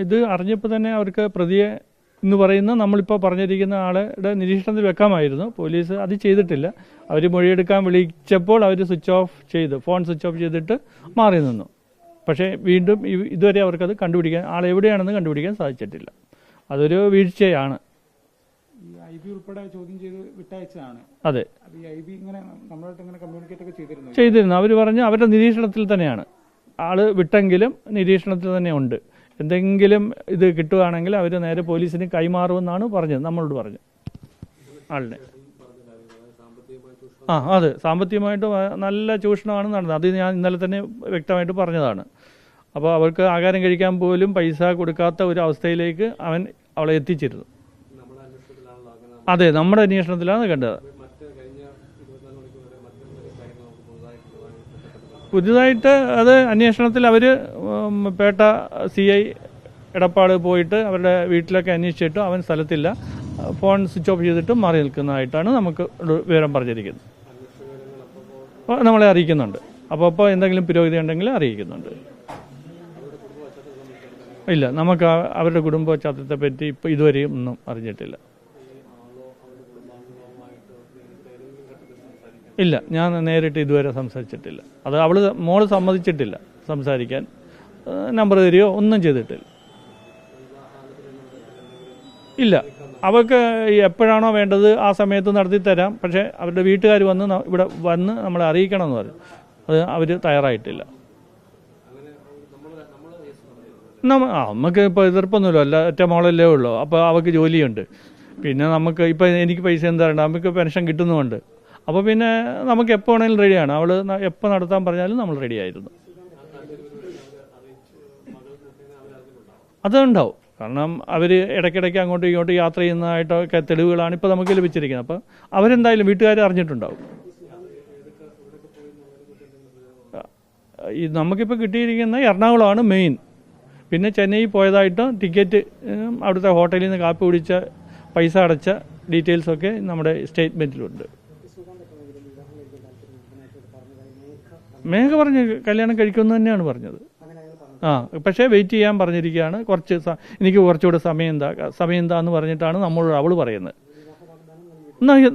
ഇത് അറിഞ്ഞപ്പോൾ തന്നെ അവർക്ക് പ്രതിയെ എന്ന് പറയുന്ന നമ്മളിപ്പോൾ പറഞ്ഞിരിക്കുന്ന ആളുടെ നിരീക്ഷണത്തിൽ വെക്കാമായിരുന്നു. പോലീസ് അത് ചെയ്തിട്ടില്ല. അവർ മൊഴിയെടുക്കാൻ വിളിച്ചപ്പോൾ അവർ ഫോൺ സ്വിച്ച് ഓഫ് ചെയ്തിട്ട് മാറി നിന്നു. പക്ഷേ വീണ്ടും ഇതുവരെ അവർക്കത് കണ്ടുപിടിക്കാൻ, ആളെവിടെയാണെന്ന് കണ്ടുപിടിക്കാൻ സാധിച്ചിട്ടില്ല. അതൊരു വീഴ്ചയാണ്. അതെ, ചെയ്തിരുന്നു. അവർ പറഞ്ഞു അവരുടെ നിരീക്ഷണത്തിൽ തന്നെയാണ്. ആള് വിട്ടെങ്കിലും നിരീക്ഷണത്തിൽ തന്നെ ഉണ്ട്. എന്തെങ്കിലും ഇത് കിട്ടുകയാണെങ്കിൽ അവർ നേരെ പോലീസിന് കൈമാറുമെന്നാണ് പറഞ്ഞത്, നമ്മളോട് പറഞ്ഞു ആളിനെ. അതെ, സാമ്പത്തികമായിട്ട് നല്ല ചൂഷണമാണ് നടന്നത്. അത് ഞാൻ ഇന്നലെ തന്നെ വ്യക്തമായിട്ട് പറഞ്ഞതാണ്. അപ്പോൾ അവർക്ക് ആഹാരം കഴിക്കാൻ പോലും പൈസ കൊടുക്കാത്ത ഒരു അവസ്ഥയിലേക്ക് അവളെ എത്തിച്ചിരുന്നു. അതെ, നമ്മുടെ അന്വേഷണത്തിലാണ് കണ്ടത്. പുതിയതായിട്ട് അത് അന്വേഷണത്തിൽ അവർ പേട്ട CI എടപ്പാട് പോയിട്ട് അവരുടെ വീട്ടിലൊക്കെ അന്വേഷിച്ചിട്ടും അവൻ സ്ഥലത്തില്ല, ഫോൺ സ്വിച്ച് ഓഫ് ചെയ്തിട്ട് മാറി നിൽക്കുന്നതായിട്ടാണ് നമുക്ക് വിവരം പറഞ്ഞിരിക്കുന്നത്. നമ്മളെ അറിയിക്കുന്നുണ്ട്. അപ്പോൾ എന്തെങ്കിലും പുരോഗതി ഉണ്ടെങ്കിൽ അറിയിക്കുന്നുണ്ട്. ഇല്ല, നമുക്ക് അവരുടെ കുടുംബ പശ്ചാത്തലത്തെ പറ്റി ഇപ്പോൾ ഇതുവരെയും ഒന്നും അറിഞ്ഞിട്ടില്ല. ഇല്ല, ഞാൻ നേരിട്ട് ഇതുവരെ സംസാരിച്ചിട്ടില്ല. അത് മോള് സമ്മതിച്ചിട്ടില്ല സംസാരിക്കാൻ. നമ്പർ തരികയോ ഒന്നും ചെയ്തിട്ടില്ല. ഇല്ല, അവർക്ക് എപ്പോഴാണോ വേണ്ടത് ആ സമയത്ത് നടത്തി തരാം. പക്ഷേ അവരുടെ വീട്ടുകാർ ഇവിടെ വന്ന് നമ്മളെ അറിയിക്കണമെന്ന് പറഞ്ഞു. അത് അവർ തയ്യാറായിട്ടില്ല. നമുക്ക് ഇപ്പോൾ എതിർപ്പൊന്നുമില്ല. അല്ല, ഒറ്റ മോളല്ലേ ഉള്ളൂ. അപ്പോൾ അവർക്ക് ജോലിയുണ്ട്. പിന്നെ നമുക്ക് ഇപ്പോൾ എനിക്ക് പൈസ എന്താ വേണ്ട, നമുക്ക് പെൻഷൻ കിട്ടുന്നുമുണ്ട്. അപ്പോൾ പിന്നെ നമുക്ക് എപ്പോൾ വേണമെങ്കിലും റെഡിയാണ്. അവൾ എപ്പോൾ നടത്താൻ പറഞ്ഞാലും നമ്മൾ റെഡിയായിരുന്നു. അതുണ്ടാവും. കാരണം അവർ ഇടയ്ക്കിടയ്ക്ക് അങ്ങോട്ടും ഇങ്ങോട്ടും യാത്ര ചെയ്യുന്നതായിട്ടൊക്കെ തെളിവുകളാണ് ഇപ്പോൾ നമുക്ക് ലഭിച്ചിരിക്കുന്നത്. അപ്പോൾ അവരെന്തായാലും വീട്ടുകാർ അറിഞ്ഞിട്ടുണ്ടാവും. നമുക്കിപ്പോൾ കിട്ടിയിരിക്കുന്ന എറണാകുളമാണ് മെയിൻ. പിന്നെ ചെന്നൈ പോയതായിട്ട് ടിക്കറ്റ്, അവിടുത്തെ ഹോട്ടലിൽ നിന്ന് കാപ്പി കുടിച്ച പൈസ അടച്ച ഡീറ്റെയിൽസൊക്കെ നമ്മുടെ സ്റ്റേറ്റ്മെൻറ്റിലുണ്ട്. മേഘ പറഞ്ഞ് കല്യാണം കഴിക്കുമെന്ന് തന്നെയാണ് പറഞ്ഞത്. പക്ഷേ വെയിറ്റ് ചെയ്യാൻ പറഞ്ഞിരിക്കുകയാണ്. എനിക്ക് കുറച്ചുകൂടെ സമയം എന്താന്ന് പറഞ്ഞിട്ടാണ് നമ്മളോട് അവൾ പറയുന്നത്.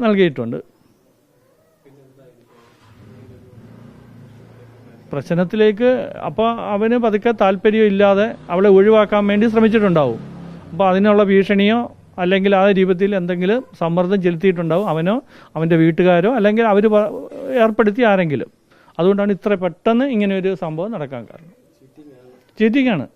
നൽകിയിട്ടുണ്ട്. പ്രശ്നത്തിലേക്ക് അപ്പോൾ അവന് പതുക്കെ താല്പര്യമില്ലാതെ അവളെ ഒഴിവാക്കാൻ വേണ്ടി ശ്രമിച്ചിട്ടുണ്ടാവും. അപ്പോൾ അതിനുള്ള ഭീഷണിയോ അല്ലെങ്കിൽ ആ രൂപത്തിൽ എന്തെങ്കിലും സമ്മർദ്ദം ചെലുത്തിയിട്ടുണ്ടാവും അവനോ അവൻ്റെ വീട്ടുകാരോ, അല്ലെങ്കിൽ അവർ ഏർപ്പെടുത്തി ആരെങ്കിലും. അതുകൊണ്ടാണ് ഇത്ര പെട്ടെന്ന് ഇങ്ങനെ ഒരു സംഭവം നടക്കാൻ കാരണം. ചീറ്റിങ്ങാണ്.